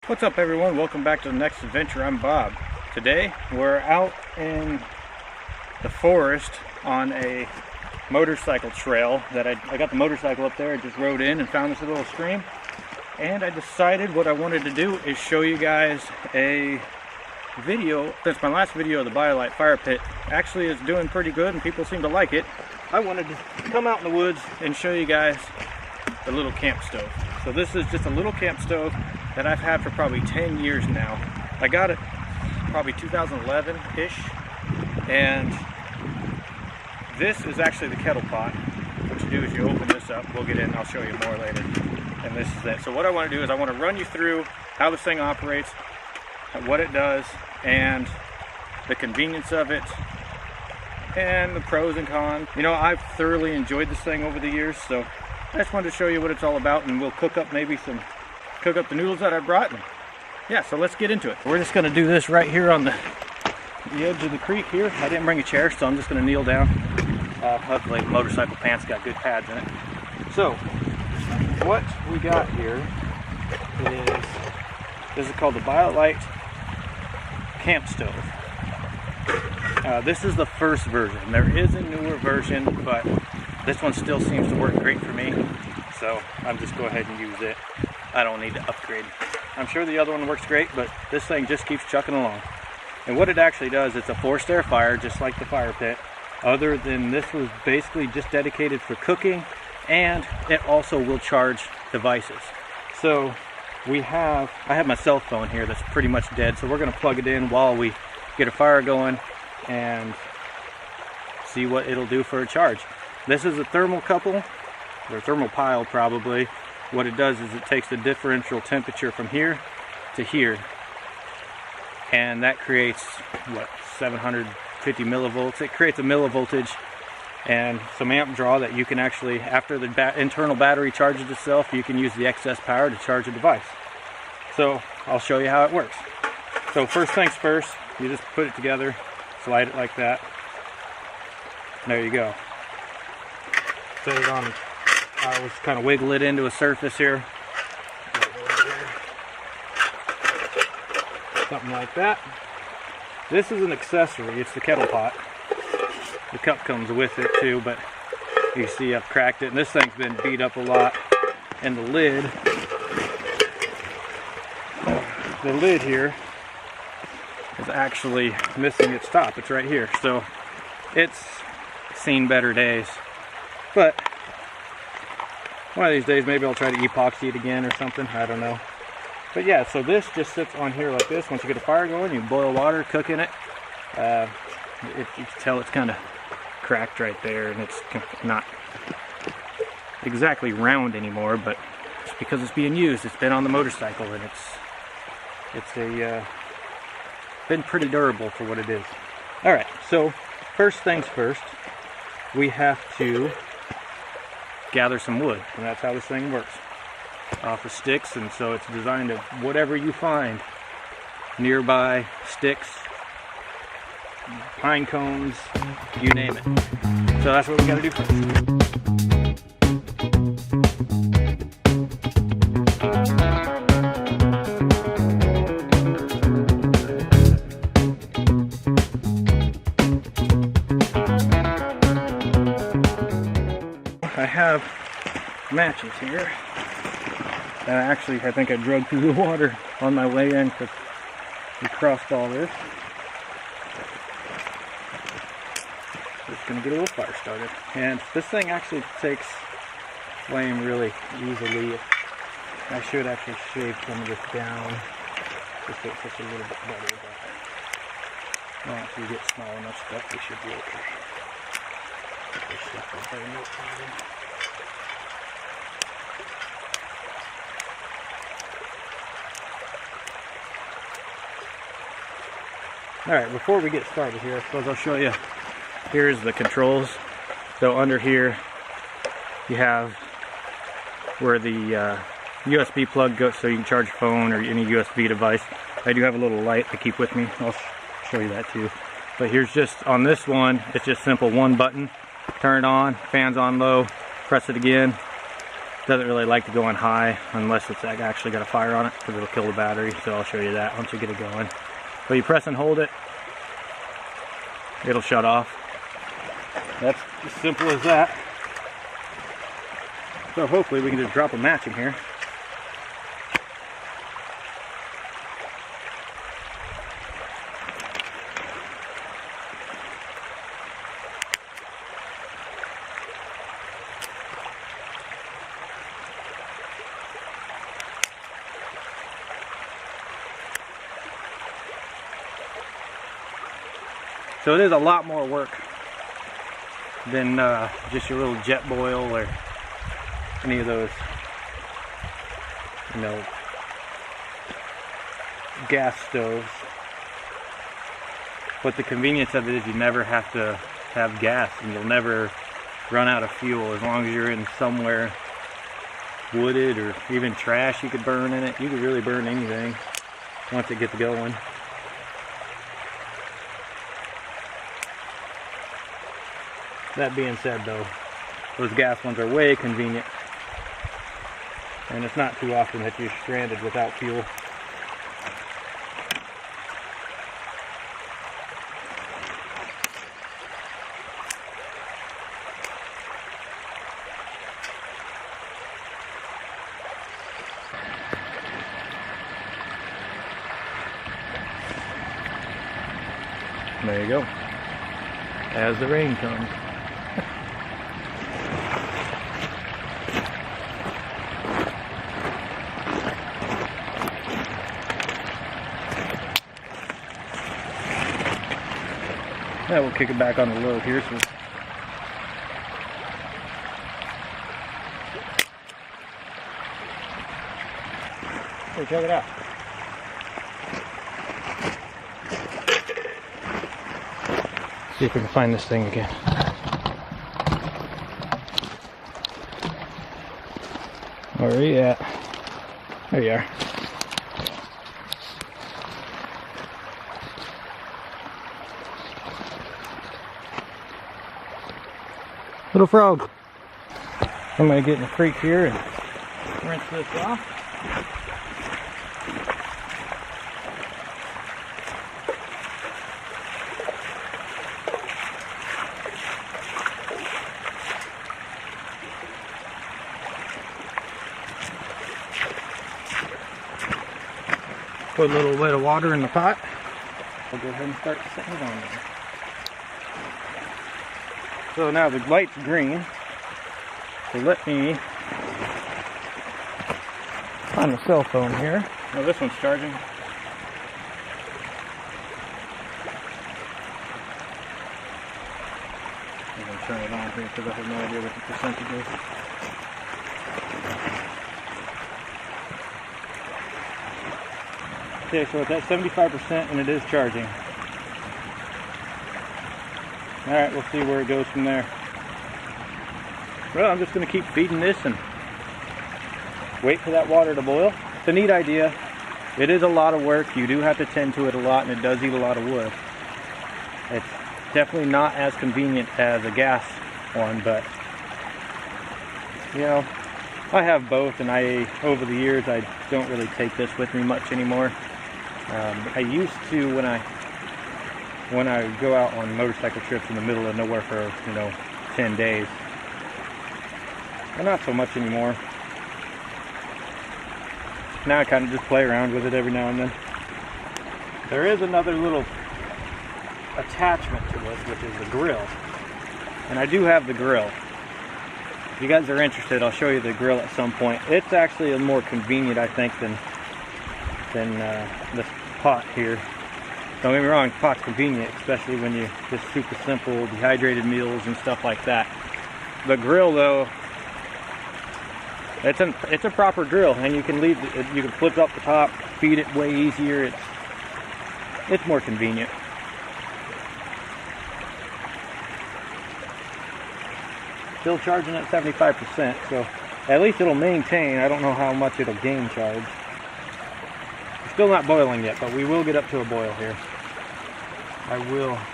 What's up everyone? Welcome back to the next adventure. I'm Bob. Today we're out in the forest on a motorcycle trail that I got the motorcycle up there. I just rode in and found this little stream, and I decided what I wanted to do is show you guys a video. Since my last video of the BioLite fire pit actually is doing pretty good and people seem to like it, I wanted to come out in the woods and show you guys the little camp stove. So this is just a little camp stove that I've had for probably 10 years now. I got it probably 2011-ish, and this is actually the kettle pot. What you do is you open this up, we'll get in, I'll show you more later, and this is it. So what I want to do is I want to run you through how this thing operates, what it does, and the convenience of it, and the pros and cons. You know, I've thoroughly enjoyed this thing over the years, so I just wanted to show you what it's all about, and we'll cook up the noodles that I brought. And yeah, so let's get into it. We're just going to do this right here on the edge of the creek here. I didn't bring a chair, so I'm just going to kneel down. Hopefully the motorcycle pants got good pads in it. So what we got here is, this is called the BioLite camp stove. This is the first version. There is a newer version, but this one still seems to work great for me, so I'm just go ahead and use it. I don't need to upgrade. I'm sure the other one works great, but this thing just keeps chucking along. And what it actually does, it's a forced air fire, just like the fire pit, other than this was basically just dedicated for cooking, and it also will charge devices. So I have my cell phone here that's pretty much dead, so we're going to plug it in while we get a fire going and see what it'll do for a charge. This is a thermocouple, or thermal pile probably. What it does is it takes the differential temperature from here to here, and that creates, what, 750 millivolts. It creates a millivoltage and some amp draw that you can actually, after the internal battery charges itself, you can use the excess power to charge a device. So I'll show you how it works. So first things first, you just put it together, slide it like that. There you go. Set it on, I was kind of wiggle it into a surface here. Something like that. This is an accessory, it's the kettle pot. The cup comes with it too, but you see I've cracked it, and this thing's been beat up a lot. And the lid here is actually missing its top. It's right here, so it's seen better days. But one of these days maybe I'll try to epoxy it again or something, I don't know. But yeah, so this just sits on here like this. Once you get a fire going, you boil water, cook in it. You can tell it's kind of cracked right there, and it's not exactly round anymore, but it's because it's being used. It's been on the motorcycle, and it's been pretty durable for what it is. Alright, so first things first, we have to gather some wood, and that's how this thing works, off of sticks. And so it's designed to whatever you find nearby, sticks, pine cones, you name it. So that's what we got to do first. I have matches here. Actually, I think I drug through the water on my way in because we crossed all this. Just gonna get a little fire started. And this thing actually takes flame really easily. I should actually shave some of this down just so it's a little bit better, but once we get small enough stuff, we should be okay. Alright, before we get started here, I suppose I'll show you. Here's the controls. So under here you have where the USB plug goes, so you can charge your phone or any USB device. I do have a little light I keep with me. I'll show you that too. But here's just, on this one, it's just simple one button. Turn it on, fans on low, press it again, Doesn't really like to go on high unless it's actually got a fire on it, because it'll kill the battery. So I'll show you that once we get it going. But you press and hold it, it'll shut off. That's as simple as that. So hopefully we can just drop a match in here. So it is a lot more work than just your little jet boil or any of those, you know, gas stoves. But the convenience of it is you never have to have gas, and you'll never run out of fuel as long as you're in somewhere wooded or even trash you could burn in it. You could really burn anything once it gets going. That being said though, those gas ones are way convenient, and it's not too often that you're stranded without fuel. There you go. As the rain comes. Yeah, we'll kick it back on the low here. So hey, check it out. See if we can find this thing again. Where are you at? There you are. Little frog. I'm going to get in the creek here and rinse this off. Put a little bit of water in the pot. I'll go ahead and start setting it on there. So now the light's green, so let me find the cell phone here. Oh, this one's charging. I'm going to turn it on here because I have no idea what the percentage is. Okay, so it's at 75% and it is charging. Alright, we'll see where it goes from there. Well, I'm just going to keep feeding this and wait for that water to boil. It's a neat idea. It is a lot of work. You do have to tend to it a lot, and it does eat a lot of wood. It's definitely not as convenient as a gas one, but you know, I have both, and over the years I don't really take this with me much anymore. I used to when I go out on motorcycle trips in the middle of nowhere for 10 days. But not so much anymore. Now I kind of just play around with it every now and then. There is another little attachment to this, which is the grill. And I do have the grill. If you guys are interested, I'll show you the grill at some point. It's actually a more convenient, I think, than this pot here. Don't get me wrong, pot's convenient, especially when you just super simple dehydrated meals and stuff like that. The grill, though, it's a proper grill, and you can you can flip up the top, feed it way easier. It's more convenient. Still charging at 75%, so at least it'll maintain. I don't know how much it'll gain charge. It's still not boiling yet, but we will get up to a boil here.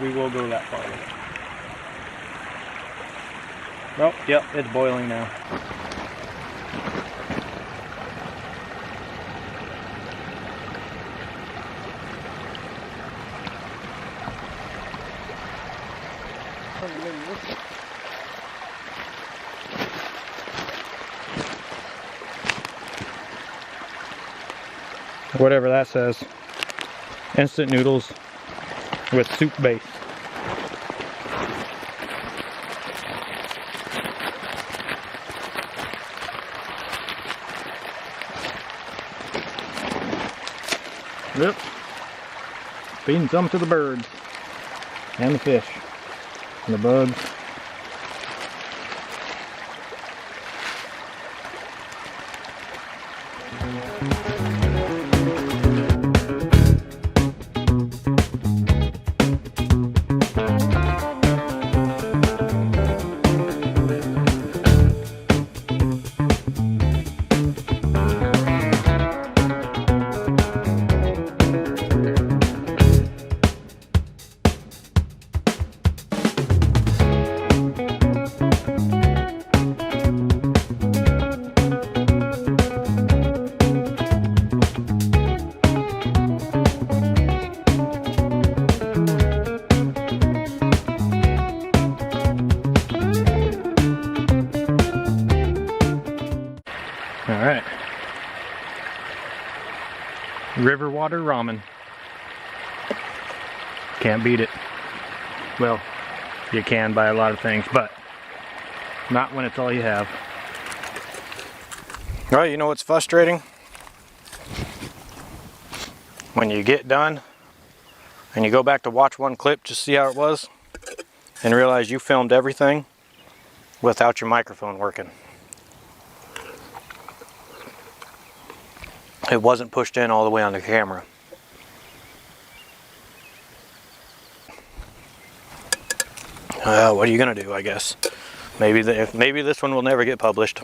We will go that far. Oh, yep, it's boiling now. Whatever that says. Instant noodles with soup base. Yep. Feeding some to the birds and the fish and the bugs. Alright. River water ramen. Can't beat it. Well, you can buy a lot of things, but not when it's all you have. Alright, you know what's frustrating? When you get done and you go back to watch one clip, just see how it was, and realize you filmed everything without your microphone working. It wasn't pushed in all the way on the camera. What are you gonna do, I guess? Maybe this one will never get published.